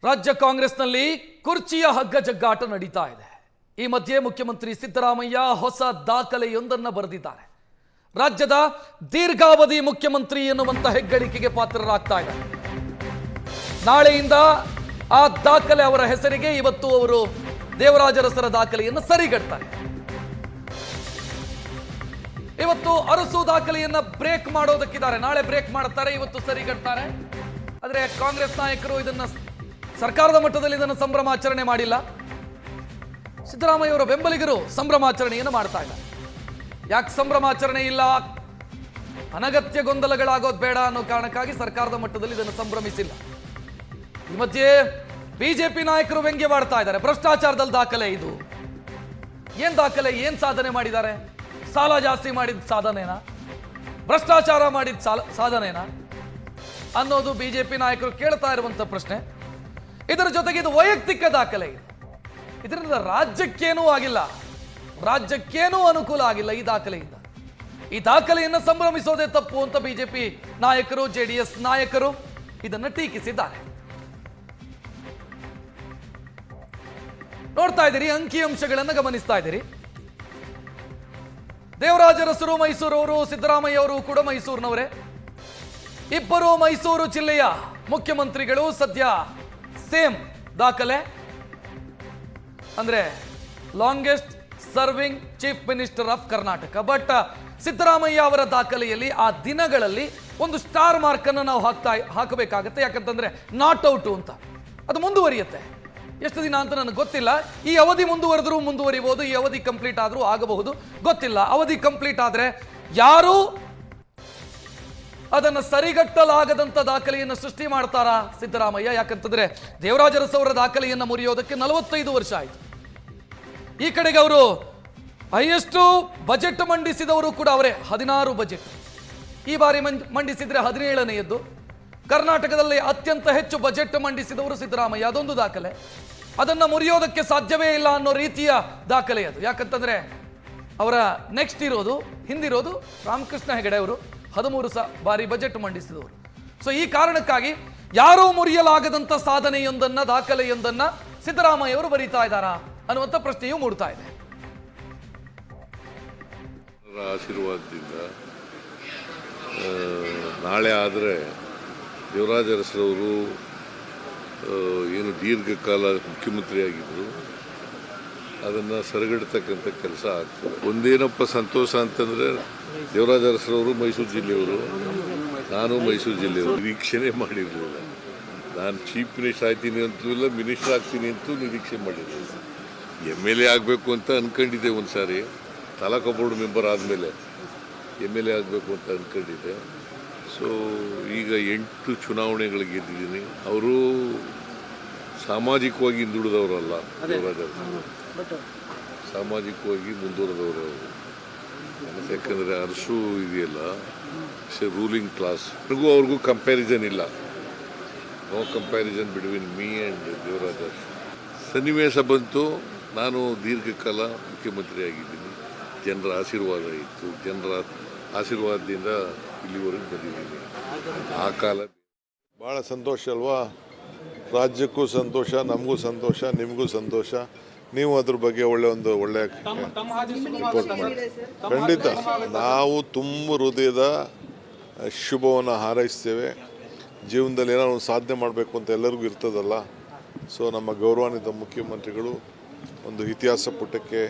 ರಾಜ್ಯ ಕಾಂಗ್ರೆಸ್ನಲ್ಲಿ ಕುರ್ಚಿಯ ಹಗ್ಗ ಜಗ್ಗಾಟ ನಡೀತಾ ಇದೆ. ಈ ಮಧ್ಯೆ ಮುಖ್ಯಮಂತ್ರಿ ಸಿದ್ದರಾಮಯ್ಯ ಹೊಸ ದಾಖಲೆಯೊಂದನ್ನು ಬರೆದಿದ್ದಾರೆ. ರಾಜ್ಯದ ದೀರ್ಘಾವಧಿ ಮುಖ್ಯಮಂತ್ರಿ ಎನ್ನುವಂತ ಹೆಗ್ಗಳಿಕೆಗೆ ಪಾತ್ರರಾಗ್ತಾ ಇದ್ದಾರೆ. ನಾಳೆಯಿಂದ ಆ ದಾಖಲೆ ಅವರ ಹೆಸರಿಗೆ ಇವತ್ತು ಅವರು ದೇವರಾಜರಸರ ದಾಖಲೆಯನ್ನು ಸರಿಗಟ್ತಾರೆ. ಇವತ್ತು ಅರಸು ದಾಖಲೆಯನ್ನ ಬ್ರೇಕ್ ಮಾಡೋದಕ್ಕಿದ್ದಾರೆ. ನಾಳೆ ಬ್ರೇಕ್ ಮಾಡುತ್ತಾರೆ, ಇವತ್ತು ಸರಿಗಟ್ತಾರೆ. ಆದರೆ ಕಾಂಗ್ರೆಸ್ ನಾಯಕರು ಇದನ್ನ ಸರ್ಕಾರದ ಮಟ್ಟದಲ್ಲಿ ಇದನ್ನು ಸಂಭ್ರಮಾಚರಣೆ ಮಾಡಿಲ್ಲ. ಸಿದ್ದರಾಮಯ್ಯ ಅವರ ಬೆಂಬಲಿಗರು ಸಂಭ್ರಮಾಚರಣೆಯನ್ನು ಮಾಡ್ತಾ ಇದ್ದಾರೆ. ಯಾಕೆ ಸಂಭ್ರಮಾಚರಣೆ ಇಲ್ಲ, ಅನಗತ್ಯ ಗೊಂದಲಗಳಾಗೋದು ಬೇಡ ಅನ್ನೋ ಕಾರಣಕ್ಕಾಗಿ ಸರ್ಕಾರದ ಮಟ್ಟದಲ್ಲಿ ಇದನ್ನು ಸಂಭ್ರಮಿಸಿಲ್ಲ. ಈ ಮಧ್ಯೆ ಬಿಜೆಪಿ ನಾಯಕರು ವ್ಯಂಗ್ಯ ಮಾಡ್ತಾ ಇದ್ದಾರೆ. ಭ್ರಷ್ಟಾಚಾರದಲ್ಲಿ ದಾಖಲೆ ಇದು. ಏನ್ ದಾಖಲೆ, ಏನ್ ಸಾಧನೆ ಮಾಡಿದ್ದಾರೆ? ಸಾಲ ಜಾಸ್ತಿ ಮಾಡಿದ ಸಾಧನೆನಾ, ಭ್ರಷ್ಟಾಚಾರ ಮಾಡಿದ ಸಾಧನೆನಾ ಅನ್ನೋದು ಬಿಜೆಪಿ ನಾಯಕರು ಕೇಳ್ತಾ ಇರುವಂತ ಪ್ರಶ್ನೆ. ಇದರ ಜೊತೆಗೆ ಇದು ವೈಯಕ್ತಿಕ ದಾಖಲೆ ಇದೆ. ಇದರಿಂದ ರಾಜ್ಯಕ್ಕೇನೂ ಆಗಿಲ್ಲ, ರಾಜ್ಯಕ್ಕೇನೂ ಅನುಕೂಲ ಆಗಿಲ್ಲ ಈ ದಾಖಲೆಯಿಂದ. ಈ ದಾಖಲೆಯನ್ನು ಸಂಭ್ರಮಿಸೋದೇ ತಪ್ಪು ಅಂತ ಬಿಜೆಪಿ ನಾಯಕರು, ಜೆಡಿಎಸ್ ನಾಯಕರು ಇದನ್ನು ಟೀಕಿಸಿದ್ದಾರೆ. ನೋಡ್ತಾ ಇದ್ದೀರಿ, ಅಂಕಿಅಂಶಗಳನ್ನು ಗಮನಿಸ್ತಾ ಇದ್ದೀರಿ. ದೇವರಾಜರಸರು ಮೈಸೂರವರು, ಸಿದ್ದರಾಮಯ್ಯ ಅವರು ಕೂಡ ಮೈಸೂರಿನವರೇ. ಇಬ್ಬರು ಮೈಸೂರು ಜಿಲ್ಲೆಯ ಮುಖ್ಯಮಂತ್ರಿಗಳು. ಸದ್ಯ ಸೇಮ್ ದಾಖಲೆ, ಅಂದ್ರೆ longest serving chief minister of Karnataka. But Siddaramaiah ಅವರ ದಾಖಲೆಯಲ್ಲಿ ಆ ದಿನಗಳಲ್ಲಿ ಒಂದು ಸ್ಟಾರ್ ಮಾರ್ಕ್ ಅನ್ನು ನಾವು ಹಾಕಬೇಕಾಗತ್ತೆ. ಯಾಕಂತಂದ್ರೆ ನಾಟ್ ಔಟ್ ಅಂತ ಅದು ಮುಂದುವರಿಯುತ್ತೆ. ಎಷ್ಟು ದಿನ ಅಂತ ನನಗೆ ಗೊತ್ತಿಲ್ಲ. ಈ ಅವಧಿ ಮುಂದುವರೆದ್ರೂ ಮುಂದುವರಿಬಹುದು, ಈ ಅವಧಿ ಕಂಪ್ಲೀಟ್ ಆದ್ರೂ ಆಗಬಹುದು, ಗೊತ್ತಿಲ್ಲ. ಅವಧಿ ಕಂಪ್ಲೀಟ್ ಆದ್ರೆ ಯಾರು ಅದನ್ನು ಸರಿಗಟ್ಟಲಾಗದಂತ ದಾಖಲೆಯನ್ನು ಸೃಷ್ಟಿ ಮಾಡ್ತಾರಾ ಸಿದ್ದರಾಮಯ್ಯ? ಯಾಕಂತಂದ್ರೆ ದೇವರಾಜರಸ್ ಅವರ ದಾಖಲೆಯನ್ನು ಮುರಿಯೋದಕ್ಕೆ 45 ವರ್ಷ ಆಯ್ತು. ಈ ಕಡೆಗೆ ಅವರು ಹೈಯೆಸ್ಟ್ ಬಜೆಟ್ ಮಂಡಿಸಿದವರು ಕೂಡ ಅವರೇ. 16 ಬಜೆಟ್ ಈ ಬಾರಿ ಮಂಡಿಸಿದ್ರೆ 17ನೇಯದ್ದು. ಕರ್ನಾಟಕದಲ್ಲಿ ಅತ್ಯಂತ ಹೆಚ್ಚು ಬಜೆಟ್ ಮಂಡಿಸಿದವರು ಸಿದ್ದರಾಮಯ್ಯ, ಅದೊಂದು ದಾಖಲೆ. ಅದನ್ನ ಮುರಿಯೋದಕ್ಕೆ ಸಾಧ್ಯವೇ ಇಲ್ಲ ಅನ್ನೋ ರೀತಿಯ ದಾಖಲೆ ಅದು. ಯಾಕಂತಂದ್ರೆ ಅವರ ನೆಕ್ಸ್ಟ್ ಇರೋದು, ಹಿಂದಿರೋದು ರಾಮಕೃಷ್ಣ ಹೆಗಡೆ ಅವರು 13 ಬಾರಿ ಬಜೆಟ್ ಮಂಡಿಸಿದವರು. ಸೊ ಈ ಕಾರಣಕ್ಕಾಗಿ ಯಾರೂ ಮುರಿಯಲಾಗದಂತ ಸಾಧನೆಯೊಂದನ್ನ, ದಾಖಲೆಯೊಂದನ್ನ ಸಿದ್ದರಾಮಯ್ಯ ಅವರು ಬರೀತಾ ಇದ್ದಾರಾ ಅನ್ನುವಂಥ ಪ್ರಶ್ನೆಯೂ ಮೂಡ್ತಾ ಇದೆ. ಆಶೀರ್ವಾದದಿಂದ ನಾಳೆ ಆದರೆ ದೇವರಾಜರಸರವರು ಏನು ದೀರ್ಘಕಾಲ ಮುಖ್ಯಮಂತ್ರಿ ಆಗಿದ್ರು ಅದನ್ನು ಸರಿಗಟ್ಟತಕ್ಕಂಥ ಕೆಲಸ ಆಗ್ತದೆ. ಒಂದೇನಪ್ಪ ಸಂತೋಷ ಅಂತಂದರೆ ದೇವರಾಜರಸರವರು ಮೈಸೂರು ಜಿಲ್ಲೆಯವರು, ನಾನು ಮೈಸೂರು ಜಿಲ್ಲೆಯವರು. ನಿರೀಕ್ಷೆನೇ ಮಾಡಿರಲಿಲ್ಲ. ನಾನು ಚೀಫ್ ಮಿನಿಸ್ಟರ್ ಆಗ್ತೀನಿ ಅಂತೂ ಇಲ್ಲ, ಮಿನಿಸ್ಟರ್ ಆಗ್ತೀನಿ ಅಂತೂ ನಿರೀಕ್ಷೆ ಮಾಡಿರಲಿಲ್ಲ. MLA ಆಗಬೇಕು ಅಂತ ಅಂದ್ಕೊಂಡಿದ್ದೆ. ಒಂದು ಸಾರಿ ತಾಲೂಕು ಬೋರ್ಡ್ ಮೆಂಬರ್ ಆದಮೇಲೆ MLA ಆಗಬೇಕು ಅಂತ ಅಂದ್ಕೊಂಡಿದ್ದೆ. ಸೊ ಈಗ 8 ಚುನಾವಣೆಗಳಿಗೆ ಗೆದ್ದಿದ್ದೀನಿ. ಅವರು ಸಾಮಾಜಿಕವಾಗಿ ಹಿಂದುಳಿದವರಲ್ಲ, ಸಾಮಾಜಿಕವಾಗಿ ಮುಂದುವರೆದವರು ಅವರು. ಯಾಕಂದರೆ ಅರಸು ಇದೆಯಲ್ಲ, ರೂಲಿಂಗ್ ಕ್ಲಾಸ್. ನನಗೂ ಅವ್ರಿಗೂ ಕಂಪ್ಯಾರಿಸನ್ ಇಲ್ಲ. No comparison between me and Devaraj. ಸನ್ನಿವೇಶ ಬಂತು, ನಾನು ದೀರ್ಘಕಾಲ ಮುಖ್ಯಮಂತ್ರಿ ಆಗಿದ್ದೀನಿ. ಜನರ ಆಶೀರ್ವಾದ ಇತ್ತು, ಜನರ ಆಶೀರ್ವಾದದಿಂದ ಇಲ್ಲಿವರೆಗೂ ಬಂದಿದ್ದೀನಿ. ಆ ಕಾಲ ಭಾಳ ಸಂತೋಷ ಅಲ್ವಾ? ರಾಜ್ಯಕ್ಕೂ ಸಂತೋಷ, ನಮಗೂ ಸಂತೋಷ, ನಿಮಗೂ ಸಂತೋಷ. ನೀವು ಅದ್ರ ಬಗ್ಗೆ ಒಳ್ಳೆ ರಿಪೋರ್ಟ್ ಮಾಡಿ. ಖಂಡಿತ ನಾವು ತುಂಬ ಹೃದಯದ ಶುಭವನ್ನು ಹಾರೈಸ್ತೇವೆ. ಜೀವನದಲ್ಲಿ ಏನೋ ಒಂದು ಸಾಧನೆ ಮಾಡಬೇಕು ಅಂತ ಎಲ್ಲರಿಗೂ ಇರ್ತದಲ್ಲ. ಸೊ ನಮ್ಮ ಗೌರವಾನ್ವಿತ ಮುಖ್ಯಮಂತ್ರಿಗಳು ಒಂದು ಇತಿಹಾಸ ಪುಟಕ್ಕೆ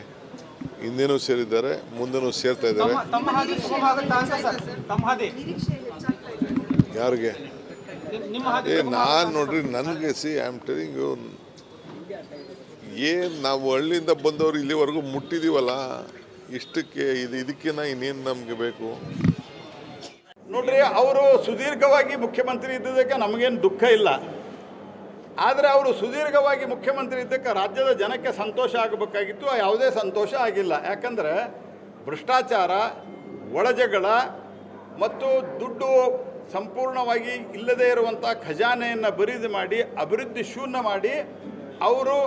ಹಿಂದೇನೂ ಸೇರಿದ್ದಾರೆ, ಮುಂದೆನೂ ಸೇರ್ತಾ ಇದ್ದಾರೆ. ಯಾರಿಗೆ? ನಾನು ನೋಡ್ರಿ, ನನಗೆ ಐ ಆಮ್ ಟೆಲಿಂಗ್ ಯು, ಏನು ನಾವು ಹಳ್ಳಿಯಿಂದ ಬಂದವರು ಇಲ್ಲಿವರೆಗೂ ಮುಟ್ಟಿದೀವಲ್ಲ, ಇಷ್ಟಕ್ಕೆ ಇದಕ್ಕಿಂತ ಇನ್ನೇನು ನಮಗೆ ಬೇಕು? ನೋಡ್ರಿ, ಅವರು ಸುದೀರ್ಘವಾಗಿ ಮುಖ್ಯಮಂತ್ರಿ ಇದ್ದದಕ್ಕೆ ನಮಗೇನು ದುಃಖ ಇಲ್ಲ. ಆದರೆ ಅವರು ಸುದೀರ್ಘವಾಗಿ ಮುಖ್ಯಮಂತ್ರಿ ಇದ್ದಕ್ಕೆ ರಾಜ್ಯದ ಜನಕ್ಕೆ ಸಂತೋಷ ಆಗಬೇಕಾಗಿತ್ತು. ಯಾವುದೇ ಸಂತೋಷ ಆಗಿಲ್ಲ. ಯಾಕಂದರೆ ಭ್ರಷ್ಟಾಚಾರ, ಒಳಜಗಳ ಮತ್ತು ದುಡ್ಡು ಸಂಪೂರ್ಣವಾಗಿ ಇಲ್ಲದೇ ಇರುವಂಥ ಖಜಾನೆಯನ್ನು ಬರಿದು ಮಾಡಿ, ಅಭಿವೃದ್ಧಿ ಶೂನ್ಯ ಮಾಡಿ, ಅವರು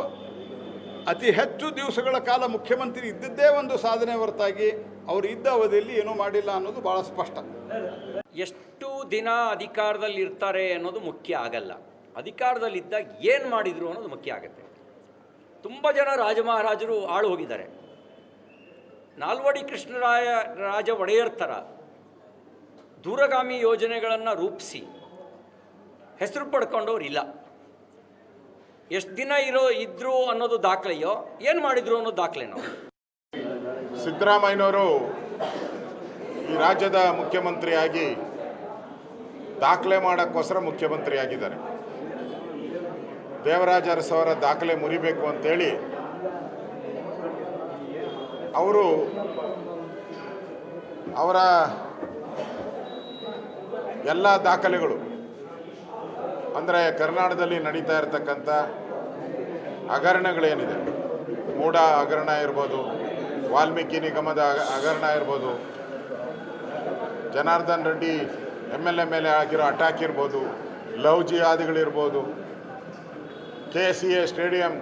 ಅತಿ ಹೆಚ್ಚು ದಿವಸಗಳ ಕಾಲ ಮುಖ್ಯಮಂತ್ರಿ ಇದ್ದದ್ದೇ ಒಂದು ಸಾಧನೆ ಹೊರತಾಗಿ ಅವರು ಇದ್ದ ಅವಧಿಯಲ್ಲಿ ಏನೂ ಮಾಡಿಲ್ಲ ಅನ್ನೋದು ಭಾಳ ಸ್ಪಷ್ಟ. ಎಷ್ಟು ದಿನ ಅಧಿಕಾರದಲ್ಲಿ ಇರ್ತಾರೆ ಅನ್ನೋದು ಮುಖ್ಯ ಆಗಲ್ಲ. ಅಧಿಕಾರದಲ್ಲಿದ್ದಾಗ ಏನು ಮಾಡಿದರು ಅನ್ನೋದು ಮುಖ್ಯ ಆಗುತ್ತೆ. ತುಂಬ ಜನ ರಾಜಮಹಾರಾಜರು ಆಳು ಹೋಗಿದ್ದಾರೆ. ನಾಲ್ವಡಿ ಕೃಷ್ಣರಾಜ ಒಡೆಯರ್ ಥರ ದೂರಗಾಮಿ ಯೋಜನೆಗಳನ್ನು ರೂಪಿಸಿ ಹೆಸರು ಪಡ್ಕೊಂಡವ್ರು ಇಲ್ಲ. ಎಷ್ಟು ದಿನ ಇದ್ರು ಅನ್ನೋದು ದಾಖಲೆಯೋ, ಏನು ಮಾಡಿದ್ರು ಅನ್ನೋದು ದಾಖಲೆನೋ. ಸಿದ್ದರಾಮಯ್ಯನವರು ಈ ರಾಜ್ಯದ ಮುಖ್ಯಮಂತ್ರಿಯಾಗಿ ದಾಖಲೆ ಮಾಡೋಕ್ಕೋಸ್ಕರ ಮುಖ್ಯಮಂತ್ರಿಯಾಗಿದ್ದಾರೆ. ದೇವರಾಜ ಅರಸು ಅವರ ದಾಖಲೆ ಮುರಿಬೇಕು ಅಂತೇಳಿ ಅವರು ಅವರ ಎಲ್ಲ ದಾಖಲೆಗಳು ಅಂದರೆ ಕರ್ನಾಟಕದಲ್ಲಿ ನಡೀತಾ ಇರತಕ್ಕಂಥ ಹಗರಣಗಳೇನಿದೆ, ಮೂಡ ಹಗರಣ ಇರ್ಬೋದು, ವಾಲ್ಮೀಕಿ ನಿಗಮದ ಹಗರಣ ಇರ್ಬೋದು, ಜನಾರ್ದನ್ ರೆಡ್ಡಿ MLA ಮೇಲೆ ಆಗಿರೋ ಅಟ್ಯಾಕ್ ಇರ್ಬೋದು, ಲವ್ ಜಿಹಾದಿಗಳಿರ್ಬೋದು, KCA ಸ್ಟೇಡಿಯಂ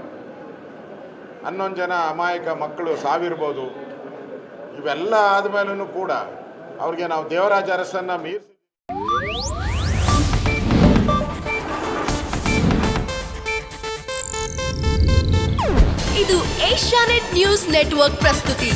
11 ಜನ ಅಮಾಯಕ ಮಕ್ಕಳು ಸಾವಿರ್ಬೋದು. ಇವೆಲ್ಲ ಆದಮೇಲೂ ಕೂಡ ಅವ್ರಿಗೆ ನಾವು ದೇವರಾಜ ಅರಸನ್ನು ಮೀರಿಸಿ ಇದು ಏಷ್ಯಾನೆಟ್ ನ್ಯೂಸ್ ನೆಟ್ವರ್ಕ್ ಪ್ರಸ್ತುತಿ.